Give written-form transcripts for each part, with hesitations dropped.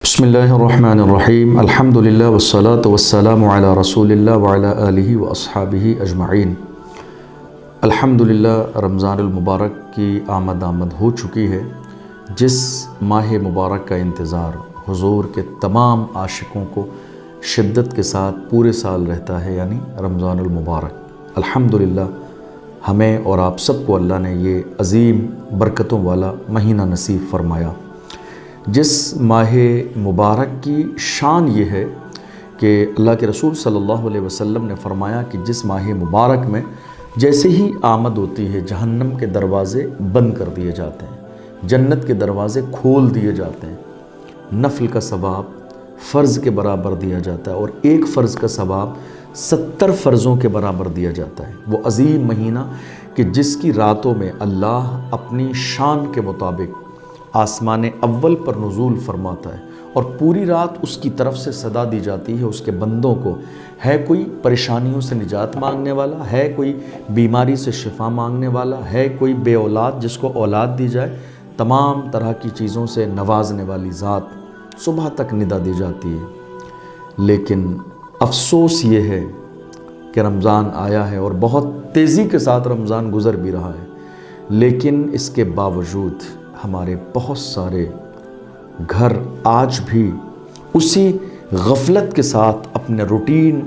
بسم اللہ الرحمن الرحیم الحمدللہ والصلاة والسلام علی رسول اللہ وعلی آلہ واصحابہ اجمعین۔ الحمدللہ رمضان المبارک کی آمد ہو چکی ہے، جس ماہ مبارک کا انتظار حضور کے تمام عاشقوں کو شدت کے ساتھ پورے سال رہتا ہے، یعنی رمضان المبارک۔ الحمدللہ ہمیں اور آپ سب کو اللہ نے یہ عظیم برکتوں والا مہینہ نصیب فرمایا، جس ماہ مبارک کی شان یہ ہے کہ اللہ کے رسول صلی اللہ علیہ وسلم نے فرمایا کہ جس ماہ مبارک میں جیسے ہی آمد ہوتی ہے جہنم کے دروازے بند کر دیے جاتے ہیں، جنت کے دروازے کھول دیے جاتے ہیں، نفل کا ثواب فرض کے برابر دیا جاتا ہے اور ایک فرض کا ثواب 70 فرضوں کے برابر دیا جاتا ہے۔ وہ عظیم مہینہ کہ جس کی راتوں میں اللہ اپنی شان کے مطابق آسمان اول پر نزول فرماتا ہے اور پوری رات اس کی طرف سے صدا دی جاتی ہے اس کے بندوں کو، ہے کوئی پریشانیوں سے نجات مانگنے والا، ہے کوئی بیماری سے شفا مانگنے والا، ہے کوئی بے اولاد جس کو اولاد دی جائے، تمام طرح کی چیزوں سے نوازنے والی ذات، صبح تک ندا دی جاتی ہے۔ لیکن افسوس یہ ہے کہ رمضان آیا ہے اور بہت تیزی کے ساتھ رمضان گزر بھی رہا ہے، لیکن اس کے باوجود ہمارے بہت سارے گھر آج بھی اسی غفلت کے ساتھ اپنے روٹین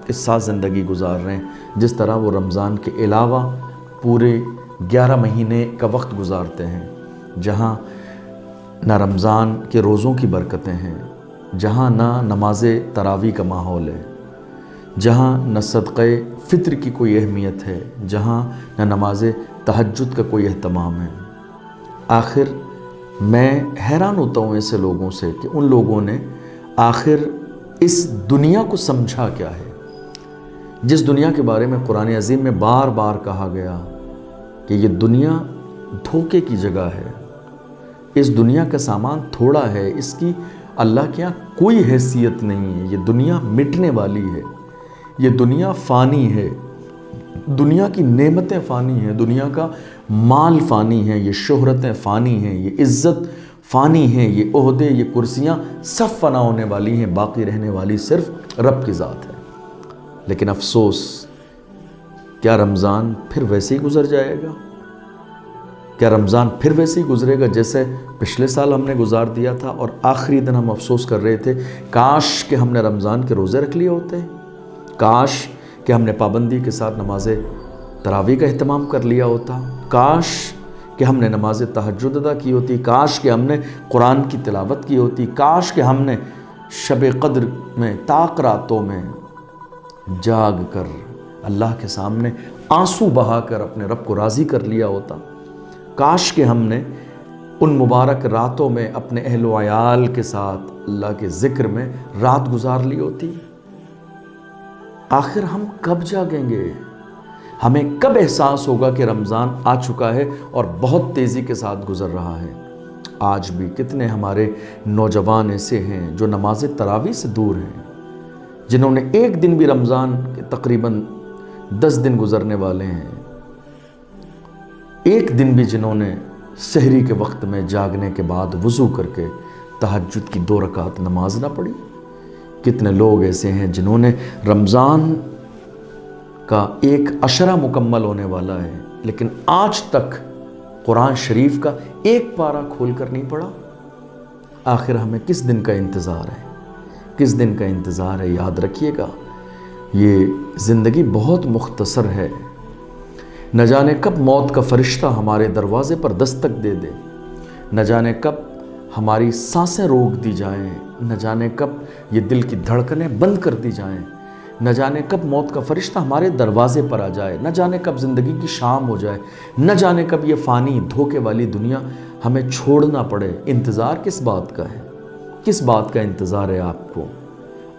کے ساتھ زندگی گزار رہے ہیں، جس طرح وہ رمضان کے علاوہ پورے 11 مہینے کا وقت گزارتے ہیں، جہاں نہ رمضان کے روزوں کی برکتیں ہیں، جہاں نہ نماز تراویح کا ماحول ہے، جہاں نہ صدقہ فطر کی کوئی اہمیت ہے، جہاں نہ نماز تہجد کا کوئی اہتمام ہے۔ آخر میں حیران ہوتا ہوں ایسے لوگوں سے کہ ان لوگوں نے آخر اس دنیا کو سمجھا کیا ہے، جس دنیا کے بارے میں قرآن عظیم میں بار بار کہا گیا کہ یہ دنیا دھوکے کی جگہ ہے، اس دنیا کا سامان تھوڑا ہے، اس کی اللہ کے یہاں کوئی حیثیت نہیں ہے، یہ دنیا مٹنے والی ہے، یہ دنیا فانی ہے، دنیا کی نعمتیں فانی ہیں، دنیا کا مال فانی ہے، یہ شہرتیں فانی ہیں، یہ عزت فانی ہیں، یہ عہدے، یہ کرسیاں سب فنا ہونے والی ہیں، باقی رہنے والی صرف رب کی ذات ہے۔ لیکن افسوس، کیا رمضان پھر ویسے ہی گزر جائے گا؟ کیا رمضان پھر ویسے ہی گزرے گا جیسے پچھلے سال ہم نے گزار دیا تھا اور آخری دن ہم افسوس کر رہے تھے کاش کہ ہم نے رمضان کے روزے رکھ لیے ہوتے، کاش کہ ہم نے پابندی کے ساتھ نماز تراویح کا اہتمام کر لیا ہوتا، کاش کہ ہم نے نماز تہجد ادا کی ہوتی، کاش کہ ہم نے قرآن کی تلاوت کی ہوتی، کاش کہ ہم نے شب قدر میں طاق راتوں میں جاگ کر اللہ کے سامنے آنسو بہا کر اپنے رب کو راضی کر لیا ہوتا، کاش کہ ہم نے ان مبارک راتوں میں اپنے اہل و عیال کے ساتھ اللہ کے ذکر میں رات گزار لی ہوتی۔ آخر ہم کب جاگیں گے؟ ہمیں کب احساس ہوگا کہ رمضان آ چکا ہے اور بہت تیزی کے ساتھ گزر رہا ہے؟ آج بھی کتنے ہمارے نوجوان ایسے ہیں جو نماز تراویح سے دور ہیں، جنہوں نے ایک دن بھی رمضان کے تقریباً 10 دن گزرنے والے ہیں، ایک دن بھی جنہوں نے سحری کے وقت میں جاگنے کے بعد وضو کر کے تہجد کی 2 رکعت نماز نہ پڑھی۔ کتنے لوگ ایسے ہیں جنہوں نے رمضان کا ایک عشرہ مکمل ہونے والا ہے لیکن آج تک قرآن شریف کا ایک پارہ کھول کر نہیں پڑھا۔ آخر ہمیں کس دن کا انتظار ہے؟ کس دن کا انتظار ہے؟ یاد رکھیے گا، یہ زندگی بہت مختصر ہے، نہ جانے کب موت کا فرشتہ ہمارے دروازے پر دستک دے دے، نہ جانے کب ہماری سانسیں روک دی جائیں، نہ جانے کب یہ دل کی دھڑکنیں بند کر دی جائیں، نہ جانے کب موت کا فرشتہ ہمارے دروازے پر آ جائے، نہ جانے کب زندگی کی شام ہو جائے، نہ جانے کب یہ فانی دھوکے والی دنیا ہمیں چھوڑنا پڑے۔ انتظار کس بات کا ہے؟ کس بات کا انتظار ہے آپ کو؟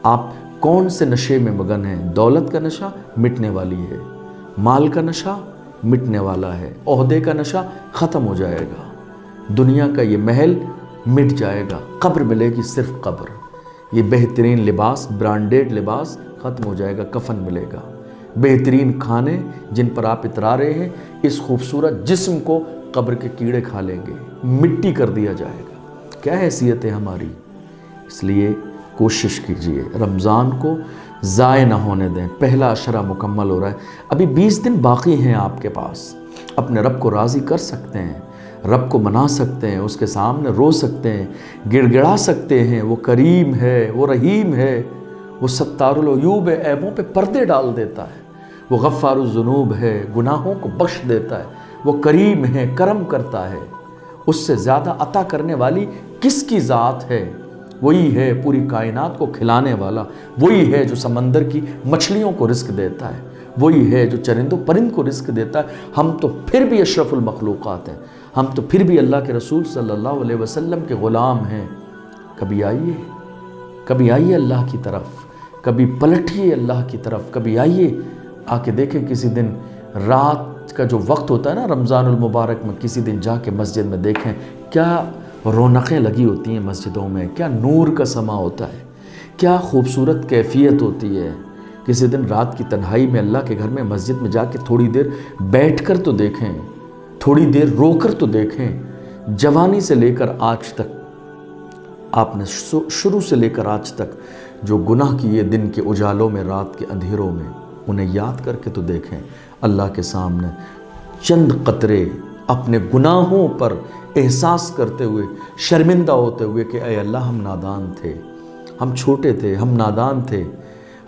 آپ کون سے نشے میں مگن ہیں؟ دولت کا نشہ مٹنے والی ہے، مال کا نشہ مٹنے والا ہے، عہدے کا نشہ ختم ہو جائے گا، دنیا کا یہ محل مٹ جائے گا، قبر ملے گی صرف قبر، یہ بہترین لباس، برانڈیڈ لباس ختم ہو جائے گا، کفن ملے گا، بہترین کھانے جن پر آپ اترا رہے ہیں اس خوبصورت جسم کو قبر کے کیڑے کھا لیں گے، مٹی کر دیا جائے گا۔ کیا حیثیت ہے ہماری؟ اس لیے کوشش کیجئے رمضان کو ضائع نہ ہونے دیں۔ پہلا عشرہ مکمل ہو رہا ہے، ابھی 20 دن باقی ہیں آپ کے پاس، اپنے رب کو راضی کر سکتے ہیں، رب کو منا سکتے ہیں، اس کے سامنے رو سکتے ہیں، گڑ گڑا سکتے ہیں۔ وہ کریم ہے، وہ رحیم ہے، وہ ستار العیوب ہے، عیبوں پہ پردے ڈال دیتا ہے، وہ غفار الذنوب ہے، گناہوں کو بخش دیتا ہے، وہ کریم ہے، کرم کرتا ہے۔ اس سے زیادہ عطا کرنے والی کس کی ذات ہے؟ وہی ہے پوری کائنات کو کھلانے والا، وہی ہے جو سمندر کی مچھلیوں کو رزق دیتا ہے، وہی ہے جو چرند و پرند کو رزق دیتا ہے۔ ہم تو پھر بھی اشرف المخلوقات ہیں، ہم تو پھر بھی اللہ کے رسول صلی اللہ علیہ وسلم کے غلام ہیں۔ کبھی آئیے اللہ کی طرف، کبھی پلٹیے اللہ کی طرف، کبھی آئیے آ کے دیکھیں کسی دن رات کا جو وقت ہوتا ہے نا رمضان المبارک میں، کسی دن جا کے مسجد میں دیکھیں کیا رونقیں لگی ہوتی ہیں مسجدوں میں، کیا نور کا سما ہوتا ہے، کیا خوبصورت کیفیت ہوتی ہے۔ کسی دن رات کی تنہائی میں اللہ کے گھر میں مسجد میں جا کے تھوڑی دیر بیٹھ کر تو دیکھیں، تھوڑی دیر رو کر تو دیکھیں۔ جوانی سے لے کر آج تک آپ نے شروع سے لے کر آج تک جو گناہ کیے دن کے اجالوں میں، رات کے اندھیروں میں، انہیں یاد کر کے تو دیکھیں۔ اللہ کے سامنے چند قطرے اپنے گناہوں پر احساس کرتے ہوئے، شرمندہ ہوتے ہوئے کہ اے اللہ ہم نادان تھے، ہم چھوٹے تھے، ہم نادان تھے،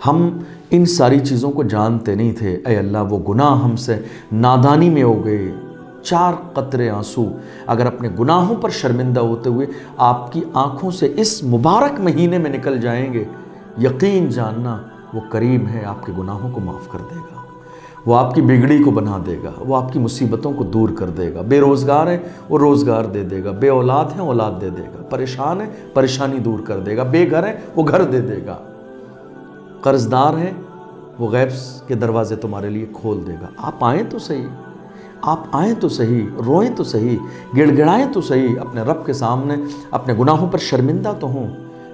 ہم ان ساری چیزوں کو جانتے نہیں تھے، اے اللہ وہ گناہ ہم سے نادانی میں ہو گئے۔ 4 قطرے آنسو اگر اپنے گناہوں پر شرمندہ ہوتے ہوئے آپ کی آنکھوں سے اس مبارک مہینے میں نکل جائیں گے، یقین جاننا وہ کریم ہے، آپ کے گناہوں کو معاف کر دے گا، وہ آپ کی بگڑی کو بنا دے گا، وہ آپ کی مصیبتوں کو دور کر دے گا۔ بے روزگار ہیں وہ روزگار دے دے گا، بے اولاد ہیں اولاد دے دے گا، پریشان ہیں پریشانی دور کر دے گا، بے گھر ہیں وہ گھر دے دے گا، قرض دار ہیں وہ غیب کے دروازے تمہارے لیے کھول دے گا۔ آپ آئیں تو صحیح، آپ آئیں تو صحیح، روئیں تو صحیح، گڑ گڑائیں تو صحیح، اپنے رب کے سامنے اپنے گناہوں پر شرمندہ تو ہوں۔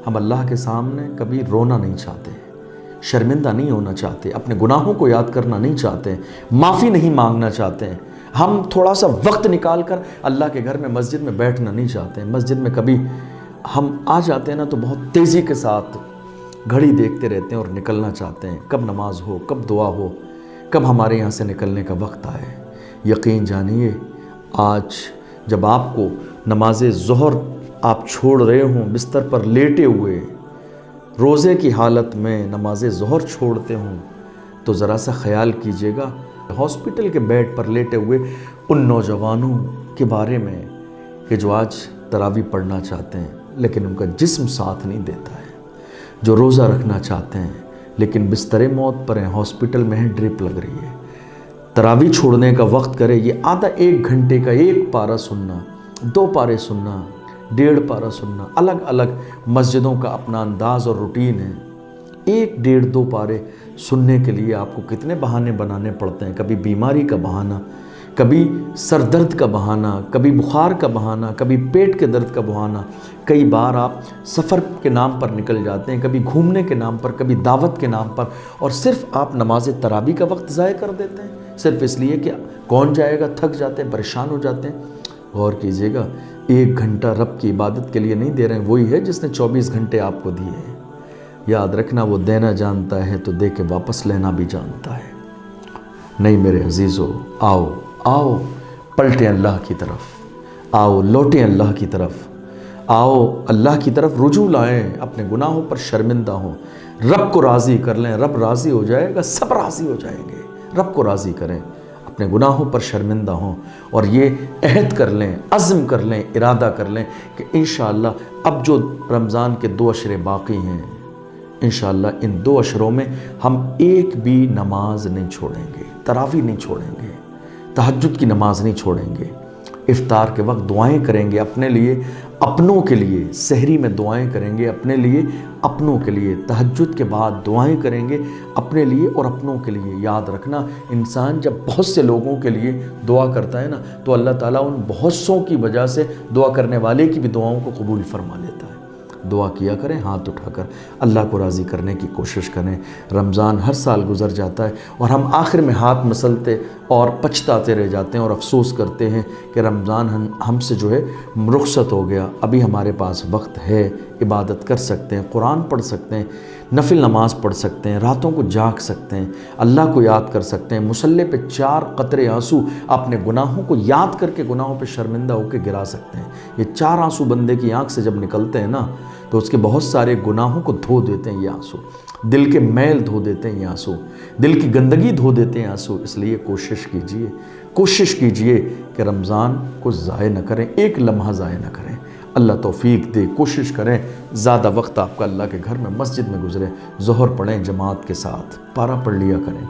ہم اللہ کے سامنے کبھی رونا نہیں چاہتے، شرمندہ نہیں ہونا چاہتے، اپنے گناہوں کو یاد کرنا نہیں چاہتے، معافی نہیں مانگنا چاہتے ہیں۔ ہم تھوڑا سا وقت نکال کر اللہ کے گھر میں مسجد میں بیٹھنا نہیں چاہتے ہیں۔ مسجد میں کبھی ہم آ جاتے ہیں نا تو بہت تیزی کے ساتھ گھڑی دیکھتے رہتے ہیں اور نکلنا چاہتے ہیں، کب نماز ہو، کب دعا ہو، کب ہمارے یہاں سے نکلنے کا وقت آئے۔ یقین جانیے آج جب آپ کو نماز ظہر آپ چھوڑ رہے ہوں، بستر پر لیٹے ہوئے روزے کی حالت میں نماز ظہر چھوڑتے ہوں، تو ذرا سا خیال کیجئے گا ہاسپٹل کے بیڈ پر لیٹے ہوئے ان نوجوانوں کے بارے میں کہ جو آج تراویح پڑھنا چاہتے ہیں لیکن ان کا جسم ساتھ نہیں دیتا ہے، جو روزہ رکھنا چاہتے ہیں لیکن بستر موت پر ہیں، ہاسپٹل میں ہیں، ڈرپ لگ رہی ہے۔ تراویح چھوڑنے کا وقت کرے، یہ آدھا 1 گھنٹے کا 1 پارہ سننا، 2 پارے سننا، 1.5 پارہ سننا، الگ الگ مسجدوں کا اپنا انداز اور روٹین ہے۔ 1, 1.5, 2 پارے سننے کے لیے آپ کو کتنے بہانے بنانے پڑتے ہیں، کبھی بیماری کا بہانہ، کبھی سر درد کا بہانہ، کبھی بخار کا بہانہ، کبھی پیٹ کے درد کا بہانہ۔ کئی بار آپ سفر کے نام پر نکل جاتے ہیں، کبھی گھومنے کے نام پر، کبھی دعوت کے نام پر، اور صرف آپ نماز تراویح کا وقت ضائع کر دیتے ہیں صرف اس لیے کہ کون جائے گا، تھک جاتے ہیں، پریشان ہو جاتے ہیں۔ غور کیجئے گا 1 گھنٹہ رب کی عبادت کے لیے نہیں دے رہے ہیں، وہی ہے جس نے 24 گھنٹے آپ کو دیے ہیں۔ یاد رکھنا وہ دینا جانتا ہے تو دے کے واپس لینا بھی جانتا ہے۔ نہیں میرے عزیزو، آؤ پلٹیں اللہ کی طرف، آؤ لوٹیں اللہ کی طرف، آؤ اللہ کی طرف رجوع لائیں، اپنے گناہوں پر شرمندہ ہوں، رب کو راضی کر لیں، رب راضی ہو جائے گا، سب راضی ہو جائیں گے۔ رب کو راضی کریں، اپنے گناہوں پر شرمندہ ہوں، اور یہ عہد کر لیں، عزم کر لیں، ارادہ کر لیں کہ انشاءاللہ اب جو رمضان کے 2 عشرے باقی ہیں، انشاءاللہ ان 2 عشروں میں ہم ایک بھی نماز نہیں چھوڑیں گے، تراویح نہیں چھوڑیں گے، تہجد کی نماز نہیں چھوڑیں گے، افطار کے وقت دعائیں کریں گے اپنے لیے، اپنوں کے لیے، سحری میں دعائیں کریں گے اپنے لیے، اپنوں کے لیے، تہجد کے بعد دعائیں کریں گے اپنے لیے اور اپنوں کے لیے۔ یاد رکھنا انسان جب بہت سے لوگوں کے لیے دعا کرتا ہے نا تو اللہ تعالیٰ ان بہت سوں کی وجہ سے دعا کرنے والے کی بھی دعاؤں کو قبول فرما لیتا ہے۔ دعا کیا کریں ہاتھ اٹھا کر، اللہ کو راضی کرنے کی کوشش کریں۔ رمضان ہر سال گزر جاتا ہے اور ہم آخر میں ہاتھ مسلتے اور پچھتاتے رہ جاتے ہیں اور افسوس کرتے ہیں کہ رمضان ہم سے جو ہے رخصت ہو گیا، ابھی ہمارے پاس وقت ہے، عبادت کر سکتے ہیں، قرآن پڑھ سکتے ہیں، نفل نماز پڑھ سکتے ہیں، راتوں کو جاگ سکتے ہیں، اللہ کو یاد کر سکتے ہیں، مصلی پہ 4 قطرے آنسو اپنے گناہوں کو یاد کر کے گناہوں پہ شرمندہ ہو کے گرا سکتے ہیں۔ یہ 4 آنسو بندے کی آنکھ سے جب نکلتے ہیں نا تو اس کے بہت سارے گناہوں کو دھو دیتے ہیں یہ آنسو، دل کے میل دھو دیتے ہیں یہ آنسو، دل کی گندگی دھو دیتے ہیں آنسو۔ اس لیے کوشش کیجئے کہ رمضان کو ضائع نہ کریں، ایک لمحہ ضائع نہ کریں۔ اللہ توفیق دے، کوشش کریں زیادہ وقت آپ کا اللہ کے گھر میں مسجد میں گزرے، ظہر پڑھیں جماعت کے ساتھ، پارہ پڑھ لیا کریں،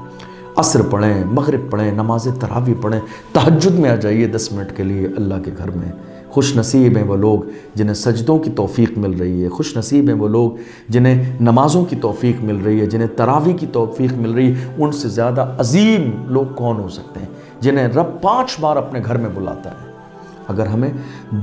عصر پڑھیں، مغرب پڑھیں، نماز تراویح پڑھیں، تہجد میں آ جائیے 10 منٹ کے لیے اللہ کے گھر میں۔ خوش نصیب ہیں وہ لوگ جنہیں سجدوں کی توفیق مل رہی ہے، خوش نصیب ہیں وہ لوگ جنہیں نمازوں کی توفیق مل رہی ہے، جنہیں تراویح کی توفیق مل رہی ہے۔ ان سے زیادہ عظیم لوگ کون ہو سکتے ہیں جنہیں رب 5 بار اپنے گھر میں بلاتا ہے۔ اگر ہمیں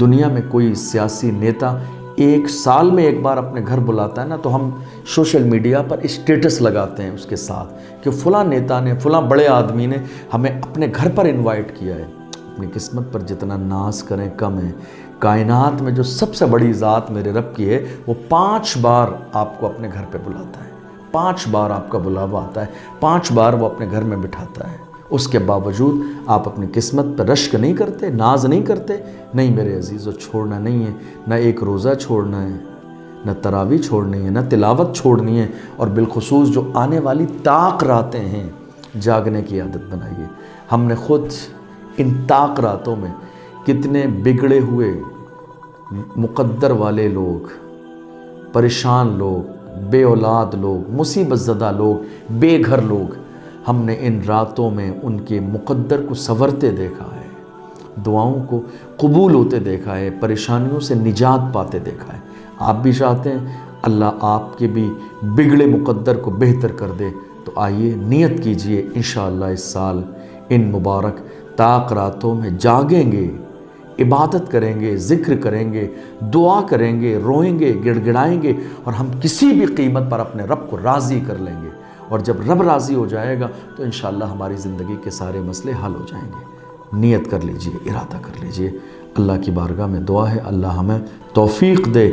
دنیا میں کوئی سیاسی نیتا 1 سال میں 1 بار اپنے گھر بلاتا ہے نا تو ہم سوشل میڈیا پر اسٹیٹس لگاتے ہیں اس کے ساتھ کہ فلاں نیتا نے، فلاں بڑے آدمی نے ہمیں اپنے گھر پر انوائٹ کیا ہے۔ اپنی قسمت پر جتنا ناز کریں کم ہے۔ کائنات میں جو سب سے بڑی ذات میرے رب کی ہے وہ 5 بار آپ کو اپنے گھر پہ بلاتا ہے، 5 بار آپ کا بلاوا آتا ہے، 5 بار وہ اپنے گھر میں بٹھاتا ہے۔ اس کے باوجود آپ اپنی قسمت پہ رشک نہیں کرتے، ناز نہیں کرتے۔ نہیں میرے عزیزو، چھوڑنا نہیں ہے، نہ ایک روزہ چھوڑنا ہے، نہ تراویح چھوڑنی ہے، نہ تلاوت چھوڑنی ہے، اور بالخصوص جو آنے والی طاق راتیں ہیں جاگنے کی عادت بنائیے۔ ہم نے خود ان طاق راتوں میں کتنے بگڑے ہوئے مقدر والے لوگ، پریشان لوگ، بے اولاد لوگ، مصیبت زدہ لوگ، بے گھر لوگ، ہم نے ان راتوں میں ان کے مقدر کو سنورتے دیکھا ہے، دعاؤں کو قبول ہوتے دیکھا ہے، پریشانیوں سے نجات پاتے دیکھا ہے۔ آپ بھی چاہتے ہیں اللہ آپ کے بھی بگڑے مقدر کو بہتر کر دے، تو آئیے نیت کیجئے انشاءاللہ اس سال ان مبارک طاق راتوں میں جاگیں گے، عبادت کریں گے، ذکر کریں گے، دعا کریں گے، روئیں گے، گڑ گڑائیں گے، اور ہم کسی بھی قیمت پر اپنے رب کو راضی کر لیں گے۔ اور جب رب راضی ہو جائے گا تو انشاءاللہ ہماری زندگی کے سارے مسئلے حل ہو جائیں گے۔ نیت کر لیجئے، ارادہ کر لیجئے۔ اللہ کی بارگاہ میں دعا ہے اللہ ہمیں توفیق دے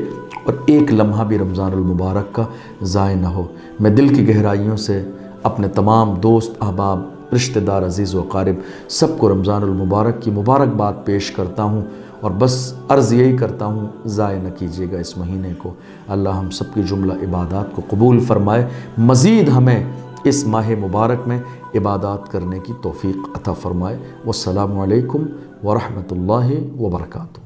اور ایک لمحہ بھی رمضان المبارک کا ضائع نہ ہو۔ میں دل کی گہرائیوں سے اپنے تمام دوست، احباب، رشتہ دار، عزیز و اقارب سب کو رمضان المبارک کی مبارکباد پیش کرتا ہوں، اور بس عرض یہی کرتا ہوں ضائع نہ کیجیے گا اس مہینے کو۔ اللہ ہم سب کی جملہ عبادات کو قبول فرمائے، مزید ہمیں اس ماہ مبارک میں عبادات کرنے کی توفیق عطا فرمائے۔ والسلام علیکم ورحمۃ اللہ وبرکاتہ۔